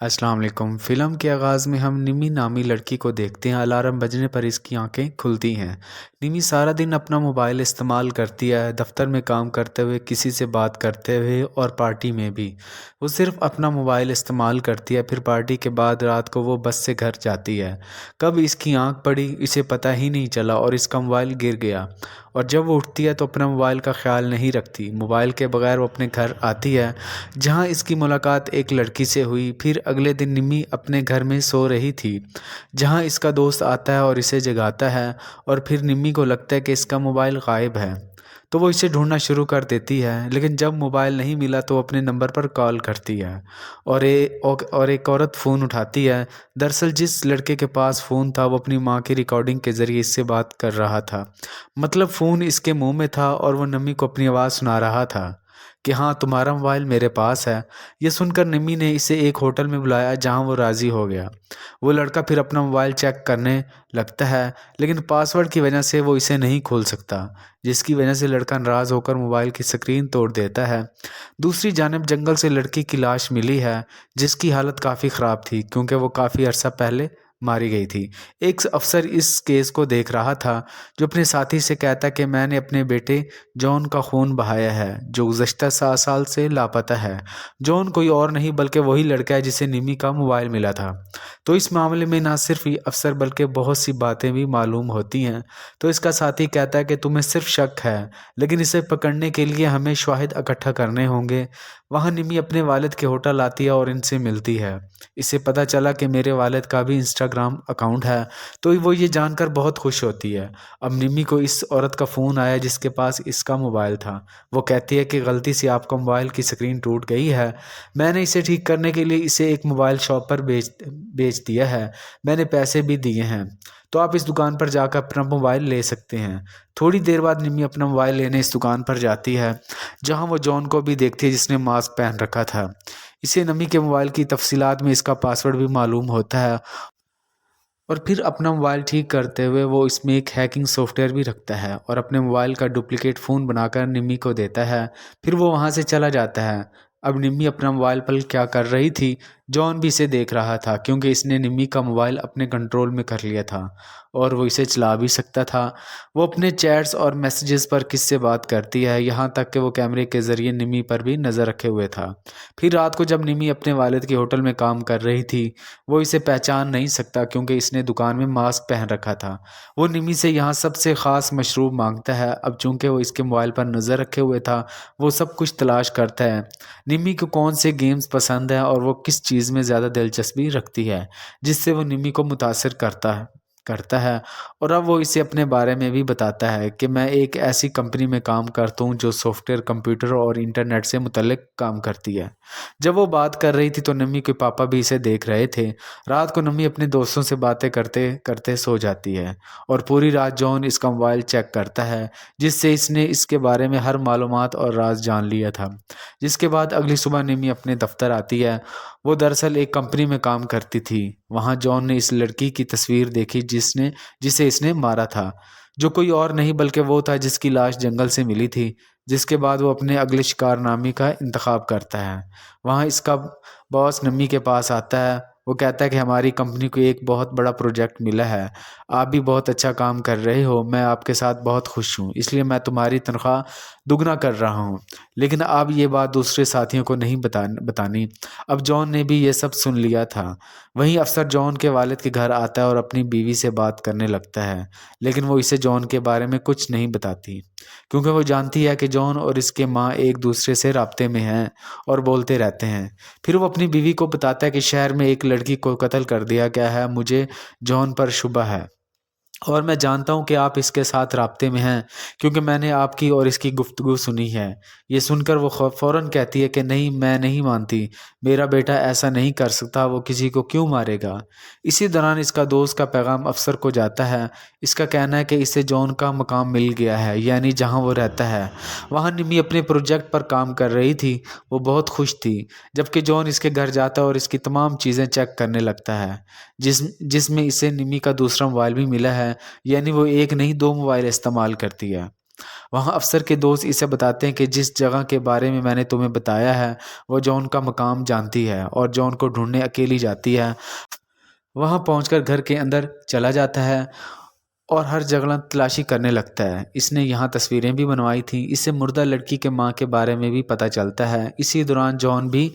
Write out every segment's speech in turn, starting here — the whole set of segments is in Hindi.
अस्सलाम वालेकुम। फ़िल्म के आगाज़ में हम निमी नामी लड़की को देखते हैं। अलार्म बजने पर इसकी आंखें खुलती हैं। निमी सारा दिन अपना मोबाइल इस्तेमाल करती है, दफ्तर में काम करते हुए, किसी से बात करते हुए और पार्टी में भी। वो सिर्फ अपना मोबाइल इस्तेमाल करती है। फिर पार्टी के बाद रात को वो बस से घर जाती है। कब इसकी आंख पड़ी इसे पता ही नहीं चला और इसका मोबाइल गिर गया। और जब वो उठती है तो अपना मोबाइल का ख्याल नहीं रखती। मोबाइल के बगैर वो अपने घर आती है जहाँ इसकी मुलाकात एक लड़की से हुई। फिर अगले दिन निम्मी अपने घर में सो रही थी जहाँ इसका दोस्त आता है और इसे जगाता है। और फिर निम्मी को लगता है कि इसका मोबाइल गायब है, तो वो इसे ढूंढना शुरू कर देती है। लेकिन जब मोबाइल नहीं मिला तो वो अपने नंबर पर कॉल करती है और एक औरत फ़ोन उठाती है। दरअसल जिस लड़के के पास फ़ोन था वो अपनी माँ की रिकॉर्डिंग के ज़रिए इससे बात कर रहा था। मतलब फ़ोन इसके मुंह में था और वो निम्मी को अपनी आवाज़ सुना रहा था कि हाँ, तुम्हारा मोबाइल मेरे पास है। ये सुनकर निम्मी ने इसे एक होटल में बुलाया जहाँ वो राज़ी हो गया। वो लड़का फिर अपना मोबाइल चेक करने लगता है, लेकिन पासवर्ड की वजह से वो इसे नहीं खोल सकता, जिसकी वजह से लड़का नाराज़ होकर मोबाइल की स्क्रीन तोड़ देता है। दूसरी जानब जंगल से लड़की की लाश मिली है, जिसकी हालत काफ़ी ख़राब थी क्योंकि वो काफ़ी अरसा पहले मारी गई थी। एक अफसर इस केस को देख रहा था, जो अपने साथी से कहता कि मैंने अपने बेटे जॉन का खून बहाया है, जो गुज़श्ता 7 साल से लापता है। जॉन कोई और नहीं बल्कि वही लड़का है जिसे निमी का मोबाइल मिला था। तो इस मामले में ना सिर्फ ये अफसर बल्कि बहुत सी बातें भी मालूम होती हैं। तो इसका साथी कहता है कि तुम्हें सिर्फ शक है, लेकिन इसे पकड़ने के लिए हमें शवाहिद इकट्ठा करने होंगे। वहाँ निमी अपने वालिद के होटल आती है और इनसे मिलती है। इसे पता चला कि मेरे वालिद का भी इंस्टाग्राम अकाउंट है, तो वो ये जानकर बहुत खुश होती है। अब निम्मी को इस औरत का फ़ोन आया जिसके पास इसका मोबाइल था। वो कहती है कि गलती से आपका मोबाइल की स्क्रीन टूट गई है। मैंने इसे ठीक करने के लिए इसे एक मोबाइल शॉप पर बेच दिया है। मैंने पैसे भी दिए हैं, तो आप इस दुकान पर जाकर अपना मोबाइल ले सकते हैं। थोड़ी देर बाद निम्मी अपना मोबाइल लेने इस दुकान पर जाती है, जहाँ वो जॉन को भी देखती है जिसने मास्क पहन रखा था। इसे निम्मी के मोबाइल की तफसीलात में इसका पासवर्ड भी मालूम होता है और फिर अपना मोबाइल ठीक करते हुए वो इसमें एक हैकिंग सॉफ्टवेयर भी रखता है और अपने मोबाइल का डुप्लीकेट फ़ोन बनाकर निम्मी को देता है। फिर वो वहाँ से चला जाता है। अब निम्मी अपना मोबाइल पर क्या कर रही थी, जॉन भी इसे देख रहा था क्योंकि इसने निम्मी का मोबाइल अपने कंट्रोल में कर लिया था और वो इसे चला भी सकता था। वो अपने चैट्स और मैसेजेस पर किससे बात करती है, यहाँ तक कि वो कैमरे के ज़रिए निम्मी पर भी नज़र रखे हुए था। फिर रात को जब निम्मी अपने वालिद के होटल में काम कर रही थी, वो इसे पहचान नहीं सकता क्योंकि इसने दुकान में मास्क पहन रखा था। वो निमी से यहाँ सबसे ख़ास मशरूब मांगता है। अब चूंकि वो इसके मोबाइल पर नज़र रखे हुए था, वो सब कुछ तलाश करता है। निमी को कौन से गेम्स पसंद है और वो किस चीज़ में ज़्यादा दिलचस्पी रखती है, जिससे वो निमी को मुतासिर करता है। और अब वो इसे अपने बारे में भी बताता है कि मैं एक ऐसी कंपनी में काम करता हूँ जो सॉफ्टवेयर, कंप्यूटर और इंटरनेट से मुतल्लिक काम करती है। जब वो बात कर रही थी तो नम्मी के पापा भी इसे देख रहे थे। रात को नम्मी अपने दोस्तों से बातें करते करते सो जाती है और पूरी रात जॉन इसका मोबाइल चेक करता है, जिससे इसने इसके बारे में हर मालूमात और राज जान लिया था। जिसके बाद अगली सुबह नम्मी अपने दफ्तर आती है। वो दरअसल एक कंपनी में काम करती थी। वहाँ जॉन ने इस लड़की की तस्वीर देखी जिसे इसने मारा था, जो कोई और नहीं बल्कि वो था जिसकी लाश जंगल से मिली थी। जिसके बाद वो अपने अगले शिकारनामे का इंतखाब करता है। वहाँ इसका बॉस नम्मी के पास आता है। वो कहता है कि हमारी कंपनी को एक बहुत बड़ा प्रोजेक्ट मिला है। आप भी बहुत अच्छा काम कर रहे हो। मैं आपके साथ बहुत खुश हूँ, इसलिए मैं तुम्हारी तनख्वाह दुगना कर रहा हूँ। लेकिन अब ये बात दूसरे साथियों को नहीं बतानी। अब जॉन ने भी ये सब सुन लिया था। वहीं अफसर जॉन के वालिद के घर आता है और अपनी बीवी से बात करने लगता है, लेकिन वो इसे जॉन के बारे में कुछ नहीं बताती क्योंकि वो जानती है कि जॉन और इसके माँ एक दूसरे से राब्ते में हैं और बोलते रहते हैं। फिर वो अपनी बीवी को बताता है कि शहर में एक लड़की को कत्ल कर दिया गया है। मुझे जॉन पर शुबा है और मैं जानता हूँ कि आप इसके साथ राब्ते में हैं क्योंकि मैंने आपकी और इसकी गुफ्तगू सुनी है। ये सुनकर वो फ़ौरन कहती है कि नहीं, मैं नहीं मानती। मेरा बेटा ऐसा नहीं कर सकता। वो किसी को क्यों मारेगा। इसी दौरान इसका दोस्त का पैगाम अफसर को जाता है। इसका कहना है कि इसे जॉन का मकाम मिल गया है, यानी जहाँ वो रहता है। वहाँ निमी अपने प्रोजेक्ट पर काम कर रही थी। वो बहुत खुश थी, जबकि जॉन इसके घर जाता है और इसकी तमाम चीज़ें चेक करने लगता है, जिसमें इसे निमी का दूसरा मोबाइल भी मिला है। यानी वो एक नहीं, दो मोबाइल इस्तेमाल करती है। वहाँ अफसर के दोस्त इसे बताते हैं कि जिस जगह के बारे में मैंने तुम्हें बताया है वो जॉन का मकाम जानती है और जॉन को ढूंढने अकेली जाती है। वहाँ पहुंचकर घर के अंदर चला जाता है और हर जगह तलाशी करने लगता है। इसने यहाँ तस्वीरें भी बनवाई थी। इससे मुर्दा लड़की के माँ के बारे में भी पता चलता है। इसी दौरान जॉन भी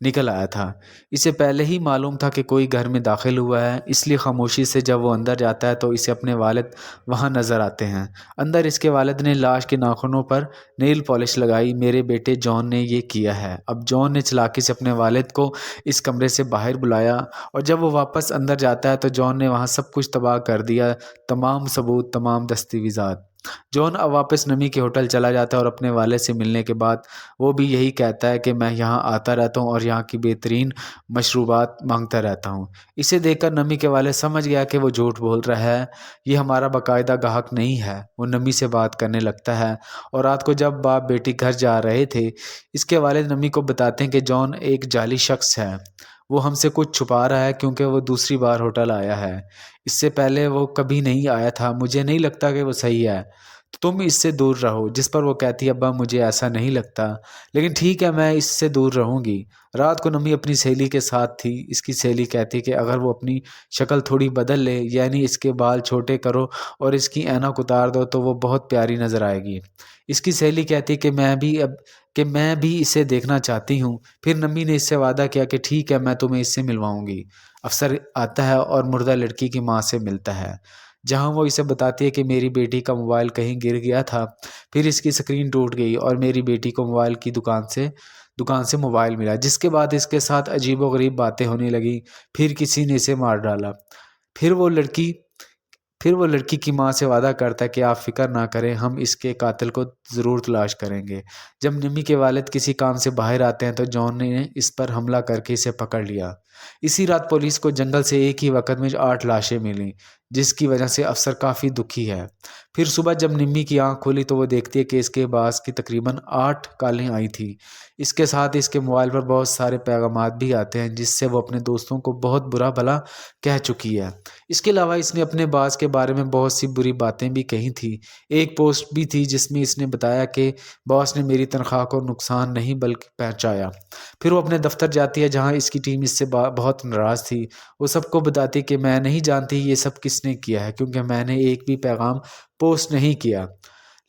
निकल आया था। इसे पहले ही मालूम था कि कोई घर में दाखिल हुआ है, इसलिए खामोशी से जब वो अंदर जाता है तो इसे अपने वालिद वहाँ नज़र आते हैं। अंदर इसके वालिद ने लाश के नाखूनों पर नेल पॉलिश लगाई। मेरे बेटे जॉन ने ये किया है। अब जॉन ने चालाकी से अपने वालिद को इस कमरे से बाहर बुलाया और जब वो वापस अंदर जाता है तो जॉन ने वहाँ सब कुछ तबाह कर दिया, तमाम सबूत, तमाम दस्तावेज़ात। जॉन अब वापस नमी के होटल चला जाता है और अपने वालिद से मिलने के बाद वो भी यही कहता है कि मैं यहाँ आता रहता हूँ और यहाँ की बेहतरीन मशरूबात मांगता रहता हूँ। इसे देखकर नमी के वालिद समझ गया कि वो झूठ बोल रहा है, ये हमारा बाकायदा गाहक नहीं है। वो नमी से बात करने लगता है और रात को जब बाप बेटी घर जा रहे थे, इसके वालिद नमी को बताते हैं कि जॉन एक जाली शख्स है। वो हमसे कुछ छुपा रहा है क्योंकि वो दूसरी बार होटल आया है। इससे पहले वो कभी नहीं आया था। मुझे नहीं लगता कि वो सही है, तो तुम इससे दूर रहो। जिस पर वो कहती है, अब्बा मुझे ऐसा नहीं लगता, लेकिन ठीक है मैं इससे दूर रहूंगी। रात को नमी अपनी सहेली के साथ थी। इसकी सहेली कहती कि अगर वो अपनी शक्ल थोड़ी बदल ले, यानी इसके बाल छोटे करो और इसकी ऐनक उतार दो तो वो बहुत प्यारी नजर आएगी। इसकी सहेली कहती कि मैं भी इसे देखना चाहती हूँ। फिर नमी ने इससे वादा किया कि ठीक है मैं तुम्हें इससे मिलवाऊंगी। अफसर आता है और मुर्दा लड़की की माँ से मिलता है, जहाँ वो इसे बताती है कि मेरी बेटी का मोबाइल कहीं गिर गया था, फिर इसकी स्क्रीन टूट गई और मेरी बेटी को मोबाइल की दुकान से मोबाइल मिला, जिसके बाद इसके साथ अजीबोगरीब बातें होने लगी। फिर किसी ने इसे मार डाला। फिर वो लड़की फिर वो लड़की की माँ से वादा करता है कि आप फिक्र ना करें, हम इसके कातिल को ज़रूर तलाश करेंगे। जब निमी के वालिद किसी काम से बाहर आते हैं तो जॉन ने इस पर हमला करके इसे पकड़ लिया। इसी रात पुलिस को जंगल से एक ही वक्त में 8 लाशें मिलीं, जिसकी वजह से अफसर काफ़ी दुखी है। फिर सुबह जब निम्मी की आंख खुली तो वो देखती है कि इसके पास की तकरीबन 8 कॉलें आई थी। इसके साथ इसके मोबाइल पर बहुत सारे पैगामात भी आते हैं जिससे वो अपने दोस्तों को बहुत बुरा भला कह चुकी है। इसके अलावा इसने अपने बॉस के बारे में बहुत सी बुरी बातें भी कही थी। एक पोस्ट भी थी जिसमें इसने बताया कि बॉस ने मेरी तनख्वाह को नुकसान नहीं बल्कि पहुंचाया। फिर वो अपने दफ्तर जाती है जहां इसकी टीम इससे बहुत नाराज़ थी। वो सबको बताती कि मैं नहीं जानती ये सब किसने किया है क्योंकि मैंने एक भी पैगाम पोस्ट नहीं किया।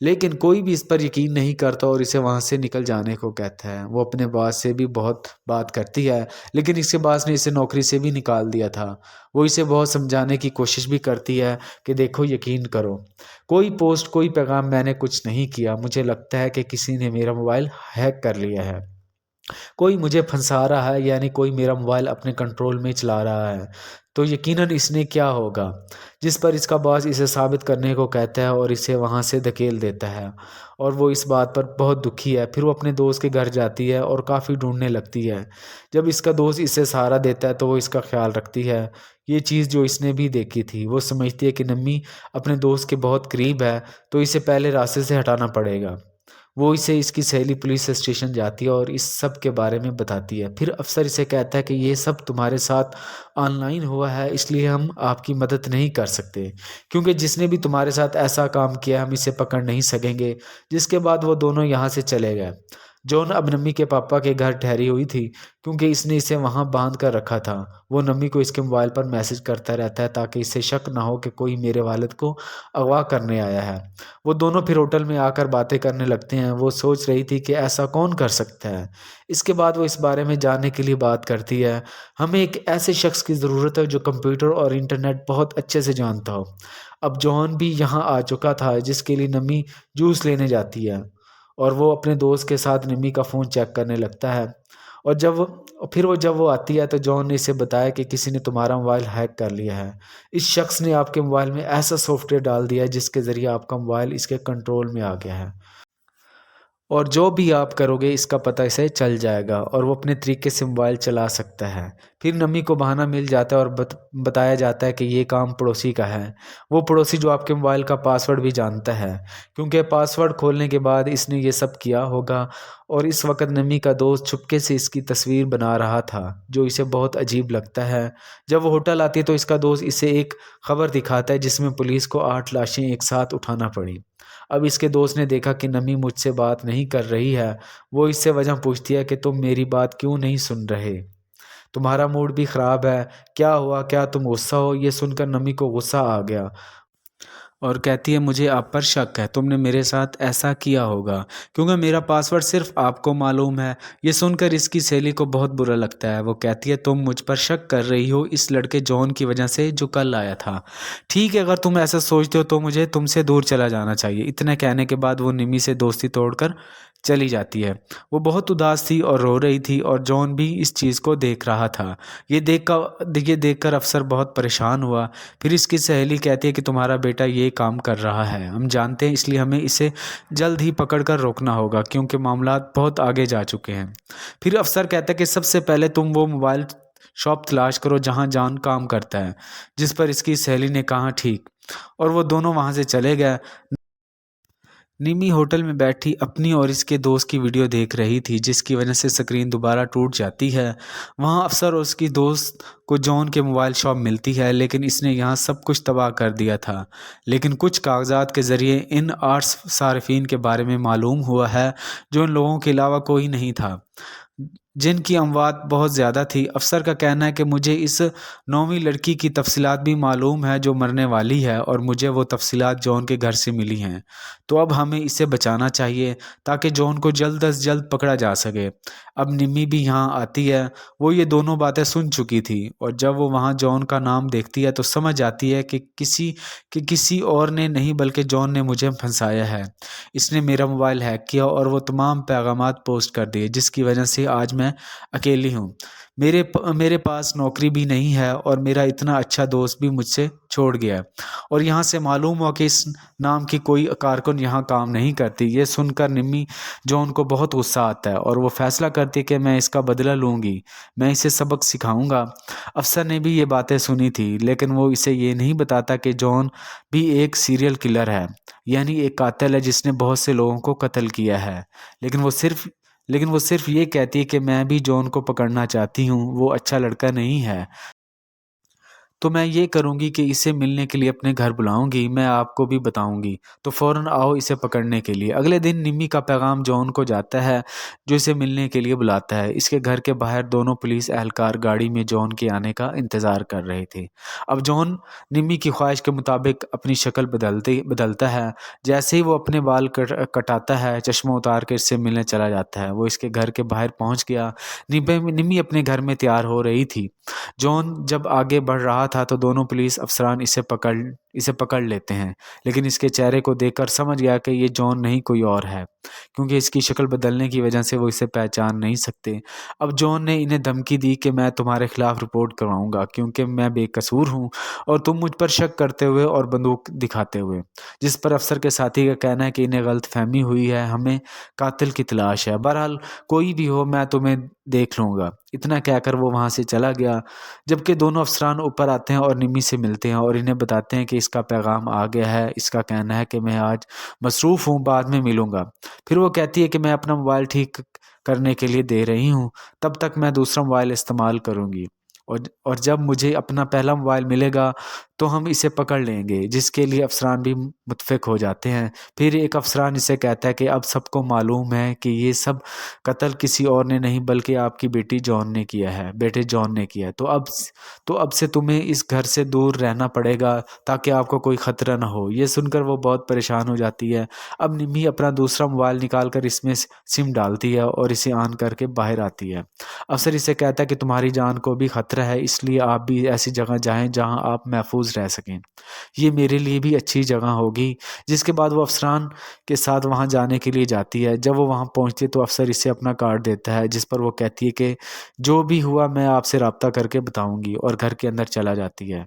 लेकिन कोई भी इस पर यकीन नहीं करता और इसे वहाँ से निकल जाने को कहता है। वो अपने बॉस से भी बहुत बात करती है, लेकिन इसके बॉस ने इसे नौकरी से भी निकाल दिया था। वो इसे बहुत समझाने की कोशिश भी करती है कि देखो यकीन करो, कोई पोस्ट कोई पैगाम मैंने कुछ नहीं किया। मुझे लगता है कि किसी ने मेरा मोबाइल हैक कर लिया है, कोई मुझे फंसा रहा है, यानी कोई मेरा मोबाइल अपने कंट्रोल में चला रहा है। तो यकीनन इसने क्या होगा। जिस पर इसका बॉस इसे साबित करने को कहता है और इसे वहाँ से धकेल देता है और वो इस बात पर बहुत दुखी है। फिर वो अपने दोस्त के घर जाती है और काफ़ी ढूंढने लगती है। जब इसका दोस्त इसे सहारा देता है तो वो इसका ख्याल रखती है। ये चीज़ जो इसने भी देखी थी, वो समझती है कि नम्मी अपने दोस्त के बहुत करीब है, तो इसे पहले रास्ते से हटाना पड़ेगा। वो इसे इसकी सहेली पुलिस स्टेशन जाती है और इस सब के बारे में बताती है। फिर अफसर इसे कहता है कि ये सब तुम्हारे साथ ऑनलाइन हुआ है, इसलिए हम आपकी मदद नहीं कर सकते, क्योंकि जिसने भी तुम्हारे साथ ऐसा काम किया हम इसे पकड़ नहीं सकेंगे। जिसके बाद वो दोनों यहाँ से चले गए। जॉन अब नम्मी के पापा के घर ठहरी हुई थी क्योंकि इसने इसे वहाँ बांध कर रखा था। वो नम्मी को इसके मोबाइल पर मैसेज करता रहता है ताकि इसे शक ना हो कि कोई मेरे वालिद को अगवा करने आया है। वो दोनों फिर होटल में आकर बातें करने लगते हैं। वो सोच रही थी कि ऐसा कौन कर सकता है। इसके बाद वो इस बारे में जानने के लिए बात करती है। हमें एक ऐसे शख्स की ज़रूरत है जो कंप्यूटर और इंटरनेट बहुत अच्छे से जानता हो। अब जॉन भी यहाँ आ चुका था, जिसके लिए नम्मी जूस लेने जाती है और वो अपने दोस्त के साथ निम्मी का फ़ोन चेक करने लगता है। और जब वो आती है तो जॉन ने इसे बताया कि किसी ने तुम्हारा मोबाइल हैक कर लिया है। इस शख्स ने आपके मोबाइल में ऐसा सॉफ्टवेयर डाल दिया है जिसके ज़रिए आपका मोबाइल इसके कंट्रोल में आ गया है और जो भी आप करोगे इसका पता इसे चल जाएगा और वो अपने तरीके से मोबाइल चला सकता है। फिर नम्मी को बहाना मिल जाता है और बताया जाता है कि ये काम पड़ोसी का है। वो पड़ोसी जो आपके मोबाइल का पासवर्ड भी जानता है, क्योंकि पासवर्ड खोलने के बाद इसने ये सब किया होगा। और इस वक्त नम्मी का दोस्त छुपके से इसकी तस्वीर बना रहा था, जो इसे बहुत अजीब लगता है। जब वो होटल आती है तो इसका दोस्त इसे एक खबर दिखाता है जिसमें पुलिस को 8 लाशें एक साथ उठाना पड़ी। अब इसके दोस्त ने देखा कि नमी मुझसे बात नहीं कर रही है। वो इससे वजह पूछती है कि तुम मेरी बात क्यों नहीं सुन रहे, तुम्हारा मूड भी खराब है, क्या हुआ, क्या तुम गुस्सा हो? ये सुनकर नमी को गुस्सा आ गया और कहती है मुझे आप पर शक है, तुमने मेरे साथ ऐसा किया होगा क्योंकि मेरा पासवर्ड सिर्फ आपको मालूम है। ये सुनकर इसकी सहेली को बहुत बुरा लगता है। वो कहती है तुम मुझ पर शक कर रही हो इस लड़के जॉन की वजह से जो कल आया था। ठीक है, अगर तुम ऐसा सोचते हो तो मुझे तुमसे दूर चला जाना चाहिए। इतने कहने के बाद वो निमी से दोस्ती तोड़कर चली जाती है। वो बहुत उदास थी और रो रही थी और जॉन भी इस चीज़ को देख रहा था। ये देखकर अफसर बहुत परेशान हुआ। फिर इसकी सहेली कहती है कि तुम्हारा बेटा ये काम कर रहा है, हम जानते हैं, इसलिए हमें इसे जल्द ही पकड़कर रोकना होगा क्योंकि मामला बहुत आगे जा चुके हैं। फिर अफसर कहता है कि सबसे पहले तुम वो मोबाइल शॉप तलाश करो जहां जॉन काम करता है। जिस पर इसकी सहेली ने कहा ठीक, और वो दोनों वहां से चले गए। निमी होटल में बैठी अपनी और इसके दोस्त की वीडियो देख रही थी जिसकी वजह से स्क्रीन दोबारा टूट जाती है। वहाँ अफसर और उसकी दोस्त को जॉन के मोबाइल शॉप मिलती है, लेकिन इसने यहाँ सब कुछ तबाह कर दिया था। लेकिन कुछ कागजात के ज़रिए इन 8 सार्फिन के बारे में मालूम हुआ है जो इन लोगों के अलावा कोई नहीं था, जिनकी अमवात बहुत ज़्यादा थी। अफसर का कहना है कि मुझे इस 9वीं लड़की की तफसीलात भी मालूम है जो मरने वाली है और मुझे वो तफसीलात जॉन के घर से मिली हैं। तो अब हमें इसे बचाना चाहिए ताकि जॉन को जल्द अज जल्द पकड़ा जा सके। अब निम्मी भी यहाँ आती है। वो ये दोनों बातें सुन चुकी थी और जब वो वहाँ जॉन का नाम देखती है तो समझ आती है कि किसी और ने नहीं बल्कि जॉन ने मुझे फंसाया है। इसने मेरा मोबाइल हैक किया और वो तमाम पैगामात पोस्ट कर दिए जिसकी वजह से आज मैं अकेली हूँ। मेरे पास नौकरी भी नहीं है और मेरा इतना अच्छा दोस्त भी मुझसे छोड़ गया है। और यहाँ से मालूम हुआ कि इस नाम की कोई कारकुन यहाँ काम नहीं करती। ये सुनकर निम्मी जॉन को बहुत गुस्सा आता है और वो फैसला करती है कि मैं इसका बदला लूँगी, मैं इसे सबक सिखाऊंगा। अफसर ने भी ये बातें सुनी थी, लेकिन वो इसे ये नहीं बताता कि जॉन भी एक सीरियल किलर है, यानी एक कातिल है जिसने बहुत से लोगों को कत्ल किया है। लेकिन वो सिर्फ ये कहती है कि मैं भी जॉन को पकड़ना चाहती हूँ, वो अच्छा लड़का नहीं है। तो मैं ये करूँगी कि इसे मिलने के लिए अपने घर बुलाऊँगी, मैं आपको भी बताऊँगी, तो फ़ौरन आओ इसे पकड़ने के लिए। अगले दिन निम्मी का पैगाम जॉन को जाता है जो इसे मिलने के लिए बुलाता है। इसके घर के बाहर दोनों पुलिस एहलकार गाड़ी में जॉन के आने का इंतज़ार कर रहे थे। अब जॉन निम्मी की ख्वाहिश के मुताबिक अपनी शक्ल बदलता है। जैसे ही वो अपने बाल कटाता है, चश्मा उतार कर इससे मिलने चला जाता है। वो इसके घर के बाहर पहुँच गया। निम्मी अपने घर में तैयार हो रही थी। जॉन जब आगे बढ़ रहा था तो दोनों पुलिस अफसरान इसे पकड़ लेते हैं, लेकिन इसके चेहरे को देखकर समझ गया कि ये जॉन नहीं कोई और है, क्योंकि इसकी शक्ल बदलने की वजह से वो इसे पहचान नहीं सकते। अब जॉन ने इन्हें धमकी दी कि मैं तुम्हारे खिलाफ रिपोर्ट करवाऊंगा क्योंकि मैं बेकसूर हूँ और तुम मुझ पर शक करते हुए और बंदूक दिखाते हुए। जिस पर अफसर के साथी का कहना है कि इन्हें गलतफहमी हुई है, हमें कातिल की तलाश है, बहरहाल कोई भी हो मैं तुम्हें देख लूँगा। इतना कहकर वो वहाँ से चला गया। जबकि दोनों अफसरान ऊपर आते हैं और निम्मी से मिलते हैं और इन्हें बताते हैं कि इसका पैगाम आ गया है। इसका कहना है कि मैं आज मसरूफ़ हूँ, बाद में मिलूँगा। फिर वो कहती है कि मैं अपना मोबाइल ठीक करने के लिए दे रही हूँ, तब तक मैं दूसरा मोबाइल इस्तेमाल करूँगी और जब मुझे अपना पहला मोबाइल मिलेगा तो हम इसे पकड़ लेंगे, जिसके लिए अफसरान भी मुतफिक हो जाते हैं। फिर एक अफसरान इसे कहता है कि अब सबको मालूम है कि ये सब कत्ल किसी और ने नहीं बल्कि आपकी बेटे जॉन ने किया है। तो अब से तुम्हें इस घर से दूर रहना पड़ेगा ताकि आपको कोई ख़तरा ना हो। ये सुनकर वो बहुत परेशान हो जाती है। अब निम्मी अपना दूसरा मोबाइल निकाल कर इसमें सिम डालती है और इसे ऑन करके बाहर आती है। अफसर इसे कहता है कि तुम्हारी जान को भी ख़तरा है, इसलिए आप भी ऐसी जगह जाएं जहां आप महफूज रह सकें। ये मेरे लिए भी अच्छी जगह होगी। जिसके बाद वो अफसरान के साथ वहां जाने के लिए जाती है। जब वो वहां पहुंचती है तो अफसर इसे अपना कार्ड देता है, जिस पर वो कहती है कि जो भी हुआ मैं आपसे राब्ता करके बताऊंगी, और घर के अंदर चला जाती है।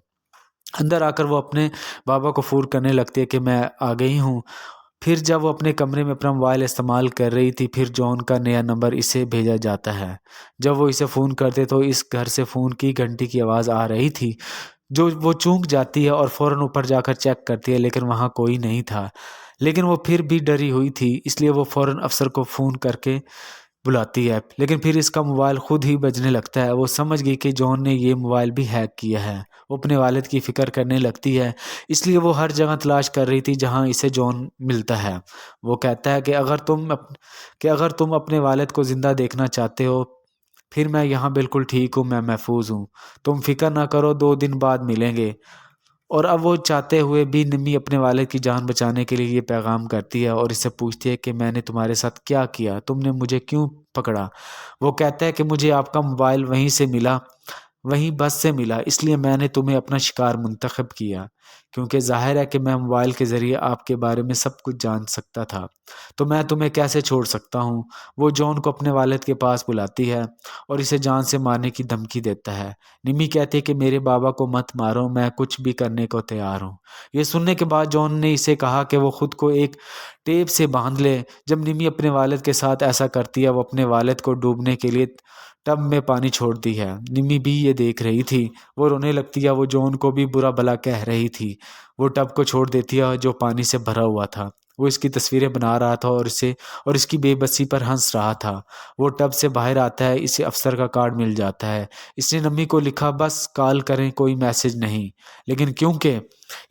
अंदर आकर वो अपने बाबा को फ़ोन करने लगती है कि मैं आ गई हूँ। फिर जब वो अपने कमरे में अपना मोबाइल इस्तेमाल कर रही थी, फिर जॉन का नया नंबर इसे भेजा जाता है। जब वो इसे फ़ोन करते तो इस घर से फ़ोन की घंटी की आवाज़ आ रही थी, जो वो चूक जाती है और फ़ौरन ऊपर जाकर चेक करती है, लेकिन वहाँ कोई नहीं था। लेकिन वो फिर भी डरी हुई थी, इसलिए वो फ़ौरन अफ़सर को फ़ोन करके बुलाती है, लेकिन फिर इसका मोबाइल खुद ही बजने लगता है। वो समझ गई कि जॉन ने ये मोबाइल भी हैक किया है। वो अपने वालिद की फ़िक्र करने लगती है, इसलिए वो हर जगह तलाश कर रही थी जहाँ इसे जॉन मिलता है। वो कहता है कि अगर तुम अपने वालिद को ज़िंदा देखना चाहते हो, फिर मैं यहाँ बिल्कुल ठीक हूँ, मैं महफूज हूँ। तुम फ़िक्र ना करो, 2 दिन बाद मिलेंगे। और अब वो चाहते हुए भी निम्मी अपने वालिद की जान बचाने के लिए ये पैगाम करती है और इससे पूछती है कि मैंने तुम्हारे साथ क्या किया? तुमने मुझे क्यों पकड़ा? वो कहता है कि मुझे आपका मोबाइल वहीं बस से मिला, इसलिए मैंने तुम्हें अपना शिकार मुंतखब किया, क्योंकि ज़ाहिर है कि मैं मोबाइल के ज़रिए आपके बारे में सब कुछ जान सकता था। तो मैं तुम्हें कैसे छोड़ सकता हूँ? वो जॉन को अपने वालिद के पास बुलाती है और इसे जान से मारने की धमकी देता है। निम्मी कहती है कि मेरे बाबा को मत मारो, मैं कुछ भी करने को तैयार हूँ। ये सुनने के बाद जॉन ने इसे कहा कि वो खुद को एक टेप से बांध ले। जब निम्मी अपने वालिद के साथ ऐसा करती है, वो अपने वालिद को डूबने के लिए टब में पानी छोड़ती है। निम्मी भी ये देख रही थी। वो रोने लगती है। वो जॉन को भी बुरा भला कह रही थी। वो टब को छोड़ देती है जो पानी से भरा हुआ था। वो इसकी तस्वीरें बना रहा था और इसकी बेबसी पर हंस रहा था। वो टब से बाहर आता है, इसे अफसर का कार्ड मिल जाता है। इसने निम्मी को लिखा, बस कॉल करें, कोई मैसेज नहीं। लेकिन क्योंकि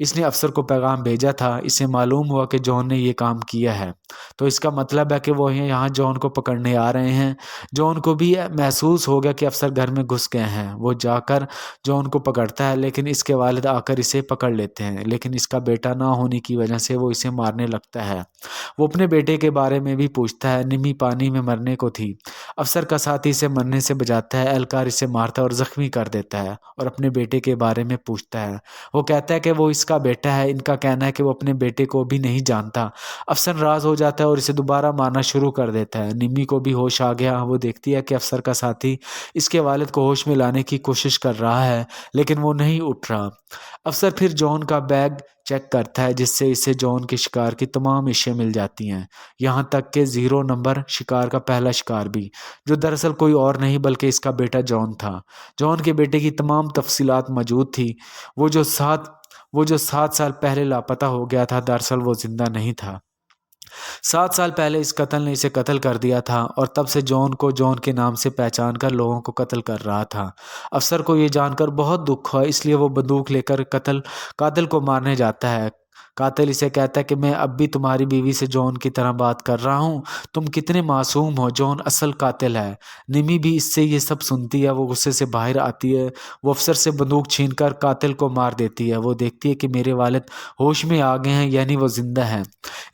इसने अफसर को पैगाम भेजा था, इसे मालूम हुआ कि जॉन ने ये काम किया है। तो इसका मतलब है कि वो यहाँ जॉन को पकड़ने आ रहे हैं। जॉन को भी महसूस हो गया कि अफसर घर में घुस गए हैं। वो जाकर जॉन को पकड़ता है, लेकिन इसके वालिद आकर इसे पकड़ लेते हैं। लेकिन इसका बेटा ना होने की वजह से वो इसे मारने लगता है। वो अपने बेटे के बारे में भी पूछता है। निम्मी पानी में मरने को थी। अफसर का साथी इसे मरने से बचाता है। एहलकार इसे मारता है और जख्मी कर देता है और अपने बेटे के बारे में पूछता है। वो कहता है कि वो इसका बेटा है। इनका कहना है कि वो अपने बेटे को भी नहीं जानता। अफसर नाराज हो जाता है और इसे दोबारा मारना शुरू कर देता है। निम्मी को भी होश आ गया। वो देखती है कि अफसर का साथी इसके वालिद को होश में लाने की कोशिश कर रहा है, लेकिन वो नहीं उठ रहा। अफसर फिर जॉन का बैग चेक करता है, जिससे इसे जॉन के शिकार की तमाम एशिया मिल जाती हैं, यहाँ तक कि 0 नंबर शिकार का पहला शिकार भी, जो दरअसल कोई और नहीं बल्कि इसका बेटा जॉन था। जॉन के बेटे की तमाम तफसीलात मौजूद थी। वो जो 7 साल पहले लापता हो गया था, दरअसल वो जिंदा नहीं था। 7 साल पहले इस कत्ल ने इसे कत्ल कर दिया था और तब से जॉन को जॉन के नाम से पहचान कर लोगों को कत्ल कर रहा था। अफसर को ये जानकर बहुत दुख हुआ, इसलिए वो बंदूक लेकर कातिल को मारने जाता है। कातिल इसे कहता है कि मैं अब भी तुम्हारी बीवी से जॉन की तरह बात कर रहा हूँ। तुम कितने मासूम हो, जॉन असल कातिल है। निमी भी इससे ये सब सुनती है। वो गुस्से से बाहर आती है। वो अफसर से बंदूक छीनकर कातिल को मार देती है। वो देखती है कि मेरे वालिद होश में आ गए हैं, यानी वो जिंदा हैं।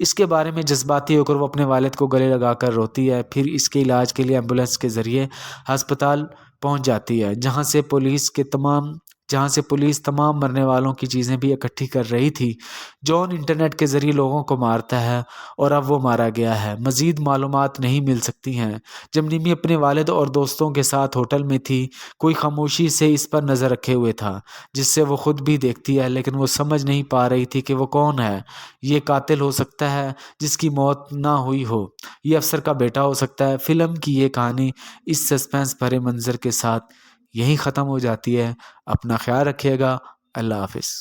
इसके बारे में जज्बाती होकर वो अपने वालिद को गले लगाकर रोती है। फिर इसके इलाज के लिए एम्बुलेंस के ज़रिए अस्पताल पहुंच जाती है, जहां से पुलिस तमाम मरने वालों की चीज़ें भी इकट्ठी कर रही थी। जॉन इंटरनेट के ज़रिए लोगों को मारता है और अब वो मारा गया है। मज़ीद मालूमात नहीं मिल सकती हैं। जब निमी अपने वालिद और दोस्तों के साथ होटल में थी, कोई खामोशी से इस पर नज़र रखे हुए था, जिससे वो खुद भी देखती है, लेकिन वो समझ नहीं पा रही थी कि वो कौन है। ये कातिल हो सकता है जिसकी मौत ना हुई हो, ये अफसर का बेटा हो सकता है। फिल्म की ये कहानी इस सस्पेंस भरे मंजर के साथ यहीं ख़त्म हो जाती है। अपना ख्याल रखिएगा। अल्लाह हाफिज़।